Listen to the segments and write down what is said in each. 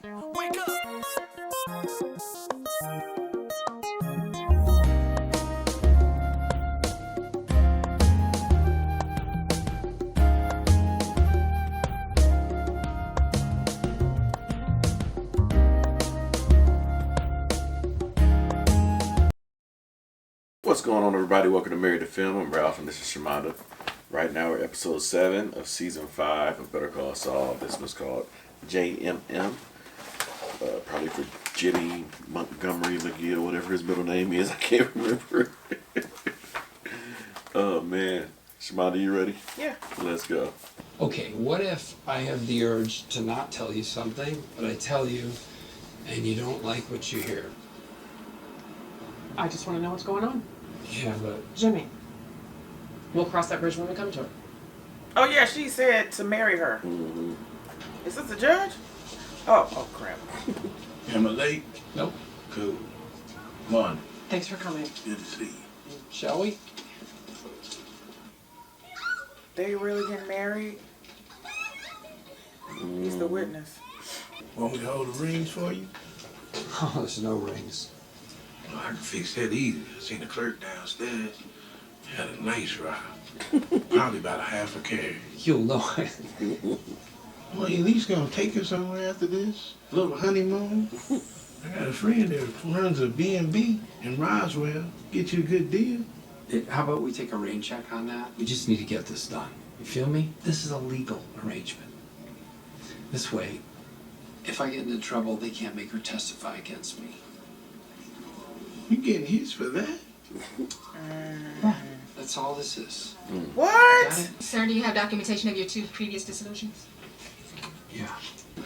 Wake up! What's going on, everybody? Welcome to Married to Film. I'm Ralph and this is Shamanda. Right now we're episode 7 of season 5 of Better Call Saul. This one's called JMM. Probably for Jimmy Montgomery McGill, whatever his middle name is. I can't remember. Oh man. Shamanda, you ready? Yeah. Let's go. Okay, what if I have the urge to not tell you something, but I tell you and you don't like what you hear? I just want to know what's going on. Yeah, but Jimmy, we'll cross that bridge when we come to it. Oh yeah, she said to marry her. Mm-hmm. Is this the judge? Oh crap. Am I late? nope. Cool. Come on. Thanks for coming. Good to see you. Shall we? They really getting married? He's the witness. Want me to hold the rings for you? Oh, there's no rings. Oh, I can fix that easy. I seen the clerk downstairs. Had a nice ride. Probably about a half a carry. You'll know it. Well, you at least gonna take her somewhere after this? A little honeymoon? I got a friend that runs a B&B in Roswell. Get you a good deal. How about we take a rain check on that? We just need to get this done. You feel me? This is a legal arrangement. This way, if I get into trouble, they can't make her testify against me. You getting hits for that? That's all this is. What? Got it? Sir, do you have documentation of your 2 previous dissolutions? Yeah.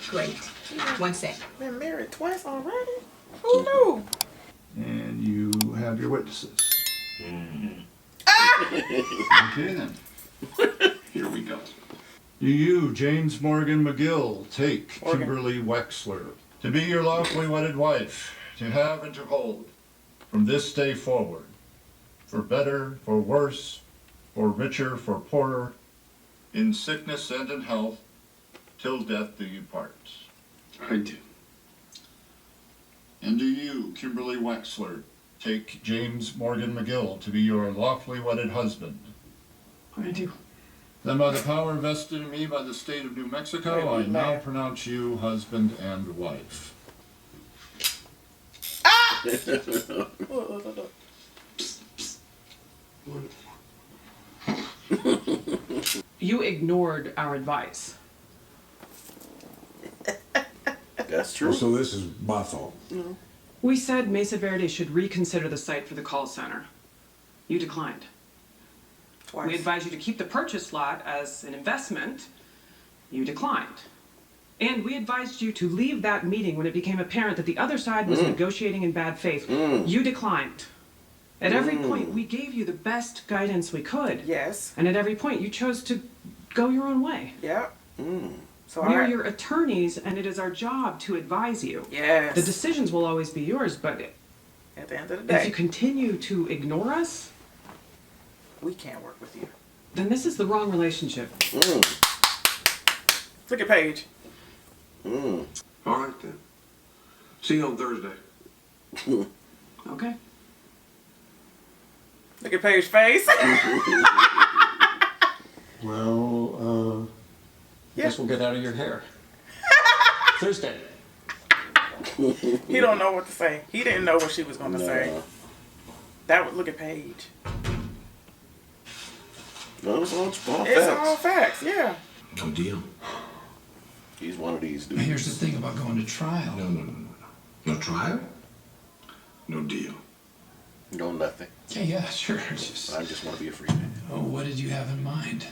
Great. 1 sec. Been married twice already? Who knew? And you have your witnesses. Okay then. Here we go. You, James Morgan McGill, take Morgan. Kimberly Wexler to be your lawfully wedded wife, to have and to hold from this day forward, for better, for worse, for richer, for poorer, in sickness and in health, till death do you part. I do. And do you, Kimberly Wexler, take James Morgan McGill to be your lawfully wedded husband? I do. Then by the power vested in me by the state of New Mexico, I now pronounce you husband and wife. You ignored our advice. That's true. So this is my fault. We said Mesa Verde should reconsider the site for the call center. You declined. Twice. We advised you to keep the purchase lot as an investment. You declined. And we advised you to leave that meeting when it became apparent that the other side was negotiating in bad faith. You declined. At every point, we gave you the best guidance we could. Yes. And at every point, you chose to go your own way. Yep. So We are your attorneys, and it is our job to advise you. Yes. The decisions will always be yours, but At the end of the if day, you continue to ignore us, we can't work with you. then this is the wrong relationship. Look at Paige. All right then. See you on Thursday. Okay? Look at Paige's face. Well, Yeah. guess we'll get out of your hair. Thursday. He don't know what to say. He didn't know what she was going to say. That would look at Paige. No, it's all It's facts. all facts. Yeah. No deal. He's one of these dudes. Here's the thing about going to trial. No. No trial? No deal. No nothing. Yeah, sure. Just, I just want to be a free man. oh, what did you have in mind?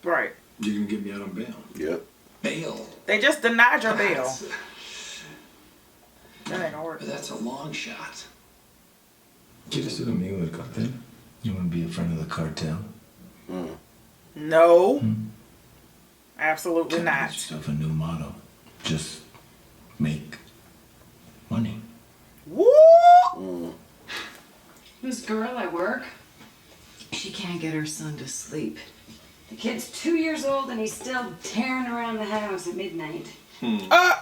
Right. You can get me out on bail. Yep. Bail. They just denied your bail. That ain't gonna work. But that's a long shot. ¿Quieres ser amigo del cartel? You want to be a friend of the cartel? No. Absolutely Get not. yourself a new motto. Just make money. Woo! This girl at work, she can't get her son to sleep. The kid's 2 years old and he's still tearing around the house at midnight. Girl,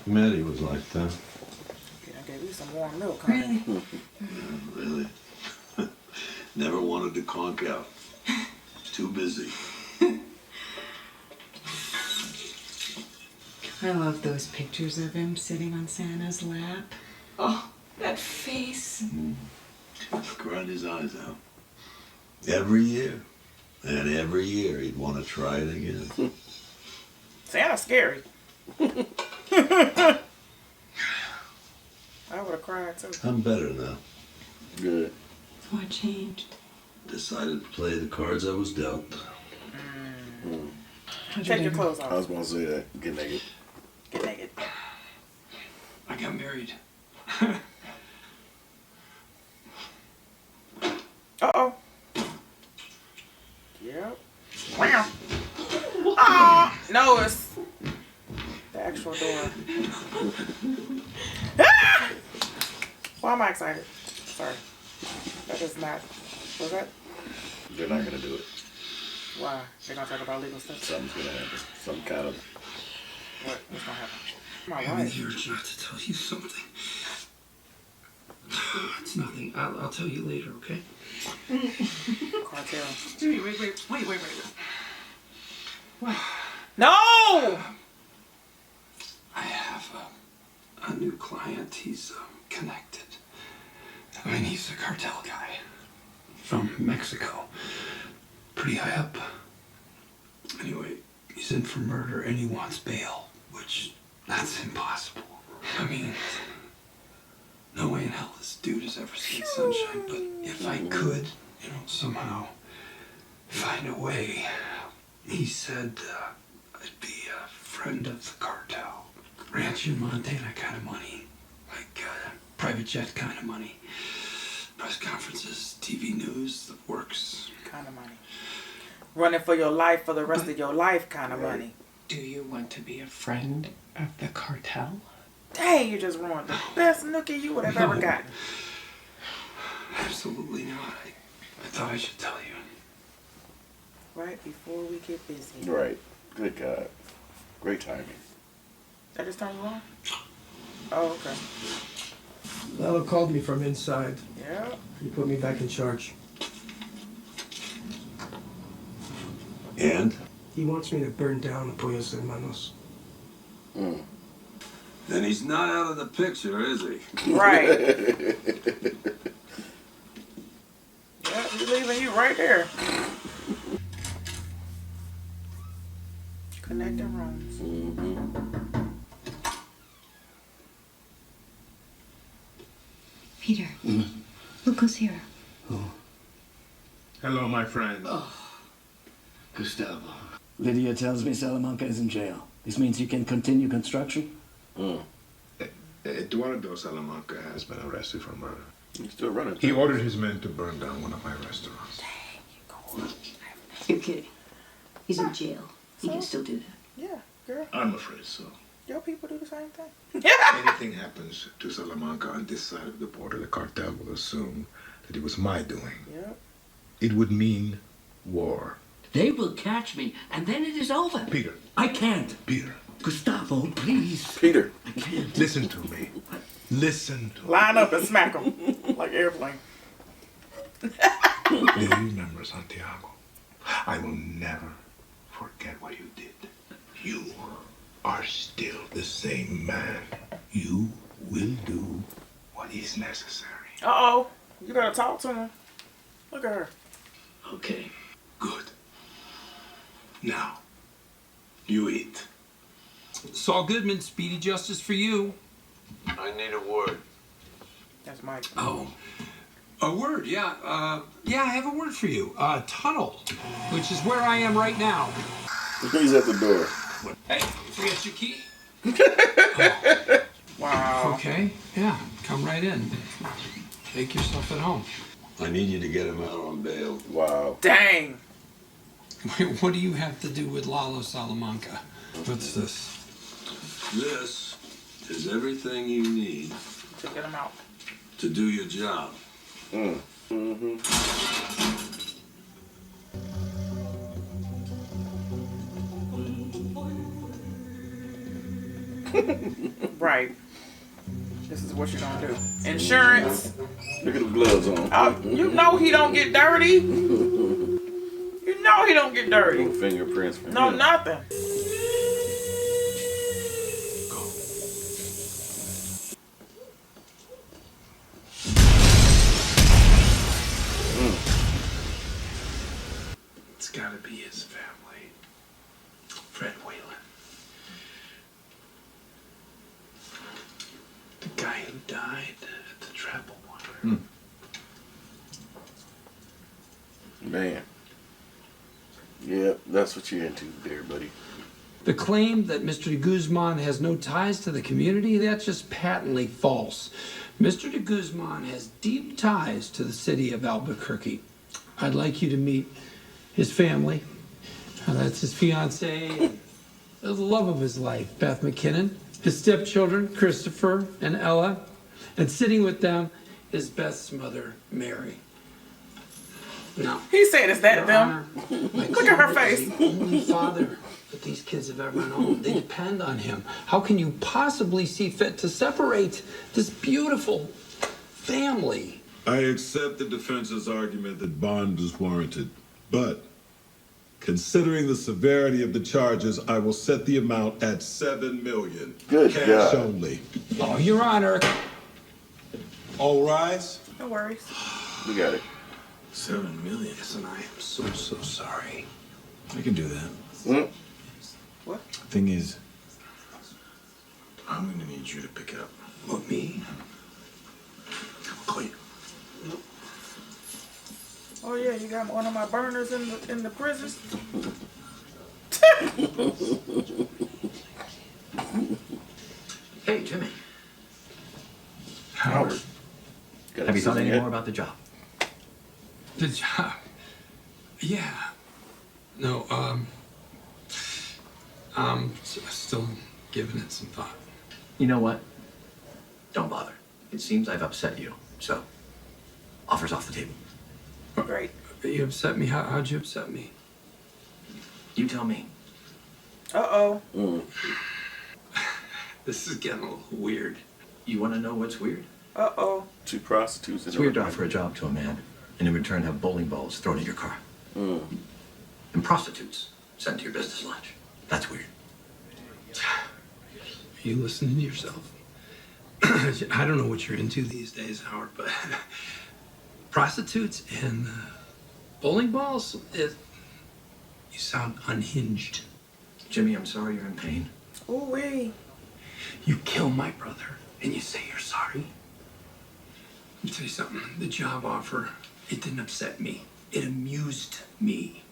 Maddie was like that. Yeah, I gave you some warm milk, honey. Really? Never wanted to conk out. Too busy. I love those pictures of him sitting on Santa's lap. Oh, that face. Cried his eyes out. Every year. And every year he'd want to try it again. Santa's scary. I would have cried too. I'm better now. Good. What changed? Decided to play the cards I was dealt. Take your clothes I off. was gonna say that. Get naked. Get naked. I got married. Uh-oh. Yep. Wow. Ah! No, it's the actual door. Ah! Why am I excited? Sorry. That is not. Was that? They're not gonna do it. Why? They're gonna talk about legal stuff. Something's gonna happen. Some kind of. What's gonna happen? My I have wife. the urge not to tell you something. It's nothing. I'll tell you later, okay? Cartel. Wait. What? No! I have a new client. He's connected. I mean, he's a cartel guy from Mexico. Pretty high up. Anyway, he's in for murder and he wants bail, which that's impossible. I mean, no way in hell this dude has ever seen sunshine, but if I could, somehow find a way, he said I'd be a friend of the cartel. Ranch in Montana kind of money. Like private jet kind of money. Press conferences, TV news, the works. Kind of money. Running for your life for the rest of your life kind of money. Do you want to be a friend of the cartel? Dang, you just ruined the best nookie you would have ever gotten. Absolutely not. I thought I should tell you. Right before we get busy. Right. Good God. Great timing. That just turned you on? Oh, okay. Lalo called me from inside. Yeah. He put me back in charge. And? He wants me to burn down the Pollos Hermanos. Then he's not out of the picture, is he? Right. Yeah, he's leaving you right there. Connecting rooms. Peter, look who's here. Hello, my friend. Gustavo. Lydia tells me Salamanca is in jail. This means you can continue construction? Eduardo Salamanca has been arrested for murder. He's still running. He ordered his men to burn down one of my restaurants. Okay. He's in jail. He can still do that. Yeah, girl. I'm afraid so. Your people do the same thing. Anything happens to Salamanca on this side of the border, the cartel will assume that it was my doing. Yep. It would mean war. They will catch me, and then it is over. Peter. I can't. Peter. Gustavo, please. Peter. I can't. Listen to me. Listen to Line up and smack them like airplane. me. Do you remember, Santiago? I will never forget what you did. You are still the same man. You will do what is necessary. Uh-oh. You better talk to him. Look at her. Okay, good. Now, you eat. Saul Goodman, speedy justice for you. I need a word. That's Mike. Oh, a word, yeah. Yeah, I have a word for you. Tunnel, which is where I am right now. He's at the door. Hey, forget your key? Wow. Okay, yeah, come right in. Make yourself at home. I need you to get him out on bail. Wow. Dang. Wait, what do you have to do with Lalo Salamanca? What's this? This is everything you need To get him out. to do your job. Right. This is what you're gonna do. Insurance. Look at the gloves on. You know he don't get dirty. You know he don't get dirty. No fingerprints from No, him. nothing. It's gotta be his family. Fred Whalen. The guy who died at the Travel Water. Man. Yep, that's what you're into there, buddy. The claim that Mr. de Guzman has no ties to the community, that's just patently false. Mr. de Guzman has deep ties to the city of Albuquerque. I'd like you to meet his family. That's his fiancée, and the love of his life, Beth McKinnon, his stepchildren, Christopher and Ella, and sitting with them is Beth's mother, Mary. No. He said, "Is that Your them?" Honor, Look at her face. the only father that these kids have ever known. They depend on him. How can you possibly see fit to separate this beautiful family? I accept the defense's argument that bond is warranted, but considering the severity of the charges, I will set the amount at $7 million. Good Cash God. only. Oh, Your Honor. All rise. No worries. We got it. $7 million. Listen, I am so sorry. I can do that. What? Thing is, I'm gonna need you to pick it up. What, me? Call you. Oh yeah, you got one of my burners in the prison. Hey, Jimmy. Howard. Have you thought any more about the job? The job. Yeah. No, still giving it some thought. You know what? Don't bother. It seems I've upset you. So, offer's off the table. Great. You upset me? How'd you upset me? You tell me. Uh-oh. This is getting a little weird. You want to know what's weird? Uh-oh. Two prostitutes. It's weird to offer a job to a man and in return have bowling balls thrown at your car. And prostitutes sent to your business lunch. That's weird. Are you listening to yourself? I don't know what you're into these days, Howard, but prostitutes and bowling balls, you sound unhinged. Jimmy, I'm sorry you're in pain. Ooh-wee. You kill my brother and you say you're sorry? Let me tell you something. The job offer, it didn't upset me. It amused me.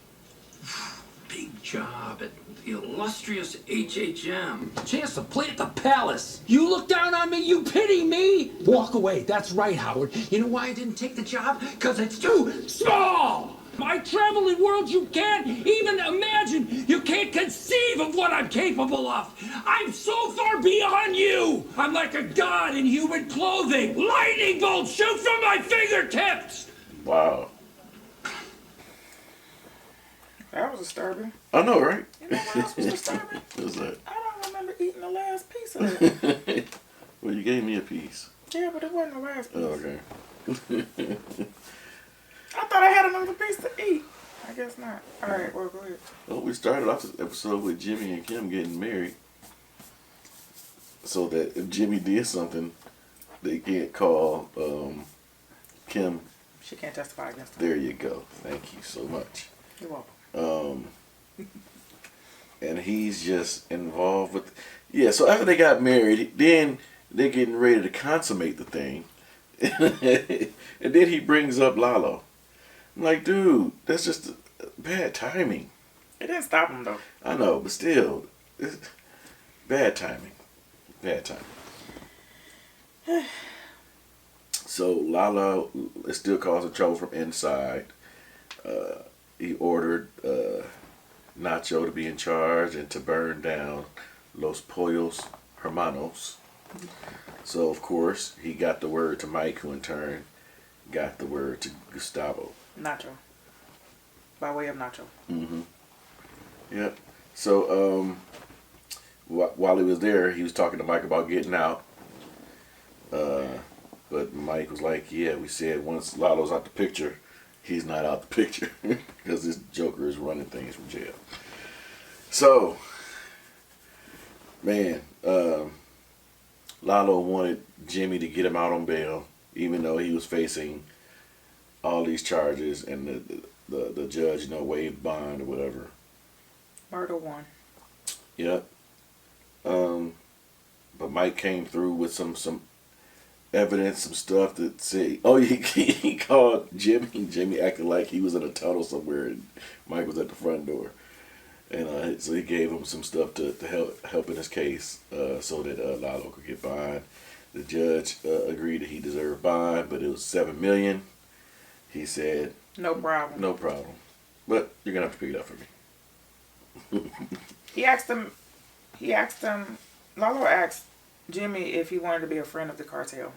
Big job at the illustrious HHM. Chance to play at the palace. You look down on me, you pity me. Walk away. That's right, Howard. You know why I didn't take the job? Because it's too small. I travel in worlds you can't even imagine. You can't conceive of what I'm capable of. I'm so far beyond you. I'm like a god in human clothing. Lightning bolts shoot from my fingertips. Wow. That was disturbing. I know, right? You know what else was disturbing? What was that? I don't remember eating the last piece of it. Well, you gave me a piece. Yeah, but it wasn't the last piece. Oh, okay. I thought I had another piece to eat. I guess not. All right, well, go ahead. Well, we started off this episode with Jimmy and Kim getting married. So that if Jimmy did something, they can't call Kim. She can't testify against him. There you go. Thank you so much. You're welcome. And he's just involved with... Yeah, so after they got married, then they're getting ready to consummate the thing. And then he brings up Lalo. I'm like, dude, that's just bad timing. It didn't stop him, though. I know, but still, bad timing. Bad timing. So Lalo is still causing trouble from inside. He ordered Nacho to be in charge and to burn down Los Pollos Hermanos. So, of course, he got the word to Mike, who in turn got the word to Gustavo. Nacho. By way of Nacho. Mm-hmm. Yep. So, while he was there, he was talking to Mike about getting out. But Mike was like, yeah, we said once Lalo's out the picture, he's not out the picture because this Joker is running things from jail. So, man, Lalo wanted Jimmy to get him out on bail, even though he was facing all these charges, and the judge, waived bond or whatever. Murder one. Yep. But Mike came through with some evidence, some stuff that say, he called Jimmy. Jimmy acted like he was in a tunnel somewhere, and Mike was at the front door. And so he gave him some stuff to help in his case, so that Lalo could get bond. The judge agreed that he deserved bond, but it was $7 million. He said, no problem. No problem. But you're gonna have to pick it up for me. He asked him. Lalo asked Jimmy if he wanted to be a friend of the cartel.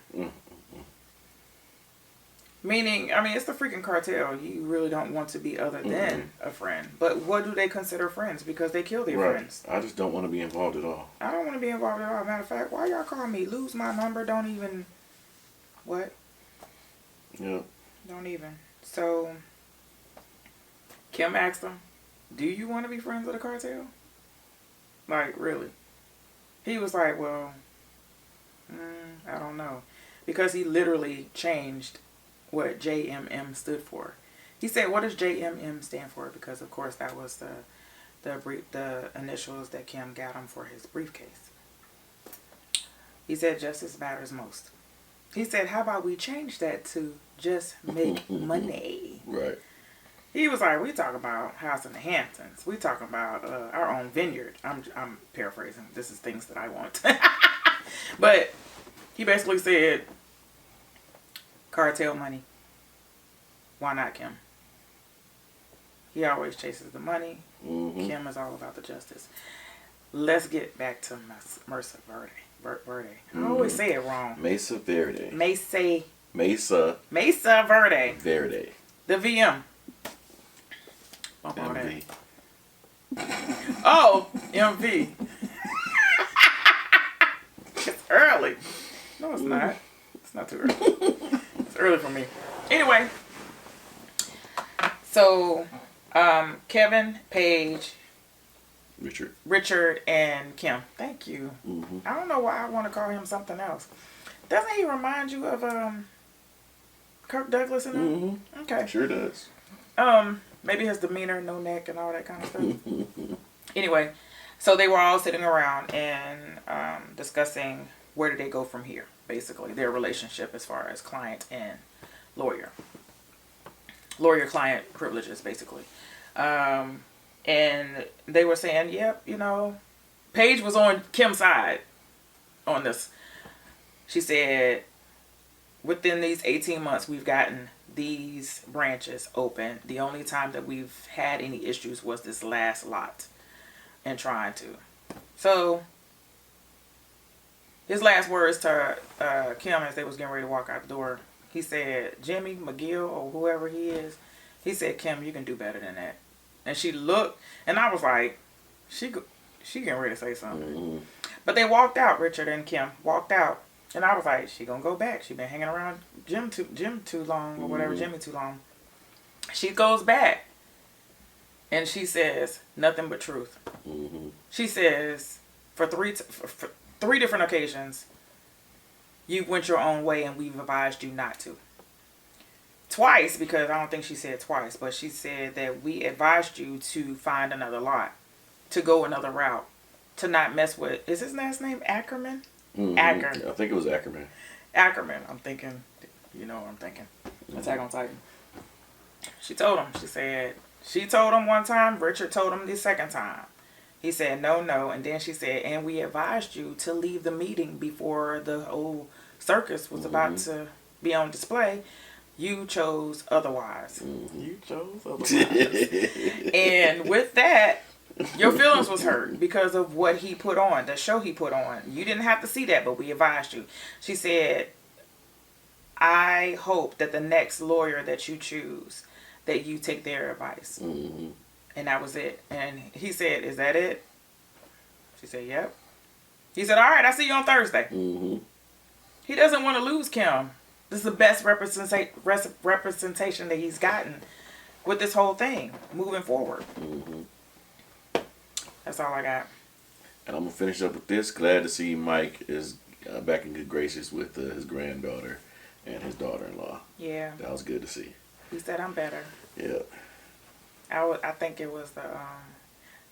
Meaning, I mean, it's the freaking cartel. You really don't want to be other than a friend. But what do they consider friends? Because they kill their friends. I just don't want to be involved at all. I don't want to be involved at all. Matter of fact, why y'all call me? Lose my number. Don't even. What? Yeah. Don't even. So, Kim asked him, do you want to be friends with the cartel? Like, really? He was like, well, I don't know. Because he literally changed what JMM stood for. He said, what does JMM stand for? Because, of course, that was the initials that Kim got him for his briefcase. He said, justice matters most. He said, how about we change that to just make money? Right. He was like, we talk about house in the Hamptons. We talk about our own vineyard. I'm paraphrasing. This is things that I want. But he basically said, cartel money. Why not Kim? He always chases the money. Kim is all about the justice. Let's get back to Mesa Verde. I always say it wrong. Mesa Verde. Mesa Verde. Verde. The VM. MV. Oh, MV. It's early. No, it's not. It's not too early. It's early for me. Anyway. So, Kevin, Paige, Richard, and Kim. Thank you. I don't know why I want to call him something else. Doesn't he remind you of Kirk Douglas and him? Okay. Sure does. Maybe his demeanor, no neck, and all that kind of stuff. Anyway, so they were all sitting around and discussing where do they go from here, basically, their relationship as far as client and lawyer. Lawyer-client privileges, basically. And they were saying, yep, Paige was on Kim's side on this. She said, within these 18 months, we've gotten these branches open. The only time that we've had any issues was this last lot and trying to. So, his last words to Kim as they was getting ready to walk out the door, he said, Jimmy McGill or whoever he is, he said, Kim, you can do better than that. And she looked, and I was like, she getting ready to say something. But they walked out, Richard and Kim walked out. And I was like, she gonna go back. She been hanging around Jim too long or whatever, Jimmy too long. She goes back. And she says, nothing but truth. She says, for three different occasions, you went your own way and we've advised you not to. Twice, because I don't think she said twice, but she said that we advised you to find another lot, to go another route, to not mess with, is his last name Ackerman? Acker. I think it was Ackerman. Ackerman. I'm thinking, you know what I'm thinking. Attack on Titan. She told him. She told him one time. Richard told him the second time. He said, no. And then she said, and we advised you to leave the meeting before the old circus was about to be on display. You chose otherwise. You chose otherwise. And with that, your feelings was hurt because of what he put on, the show he put on. You didn't have to see that, but we advised you. She said, I hope that the next lawyer that you choose, that you take their advice. And that was it. And he said, is that it? She said, yep. He said, all right, I'll see you on Thursday. Mm-hmm. He doesn't want to lose Kim. This is the best representation that he's gotten with this whole thing moving forward. Mm-hmm. That's all I got. And I'm going to finish up with this. Glad to see Mike is back in good graces with his granddaughter and his daughter-in-law. Yeah. That was good to see. He said, I'm better. Yeah. I think it was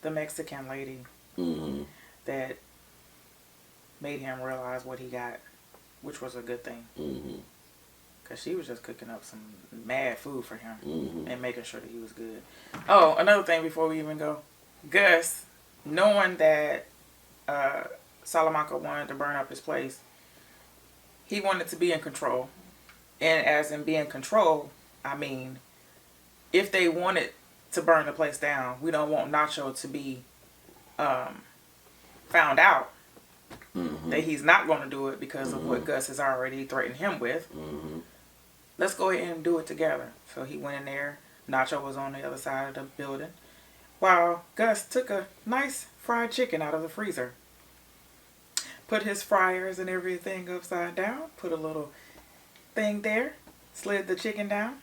the Mexican lady Mm-hmm. that made him realize what he got, which was a good thing. Mm-hmm. Because she was just cooking up some mad food for him Mm-hmm. and making sure that he was good. Oh, another thing before we even go. Gus, knowing that Salamanca wanted to burn up his place, he wanted to be in control. And as in being in control, I mean, if they wanted to burn the place down, we don't want Nacho to be found out that he's not going to do it because of what Gus has already threatened him with. Mm-hmm. Let's go ahead and do it together. So he went in there. Nacho was on the other side of the building, while Gus took a nice fried chicken out of the freezer. Put his fryers and everything upside down. Put a little thing there. Slid the chicken down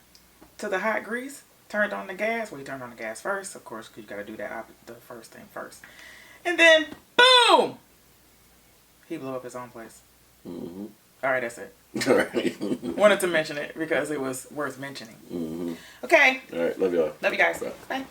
to the hot grease. Turned on the gas. Well, he turned on the gas first, of course, because you got to do the first thing first. And then, boom! He blew up his own place. Mm-hmm. All right, that's it. All right. Wanted to mention it because it was worth mentioning. Mm-hmm. Okay. All right. Love y'all. Love you guys. Bye. Bye.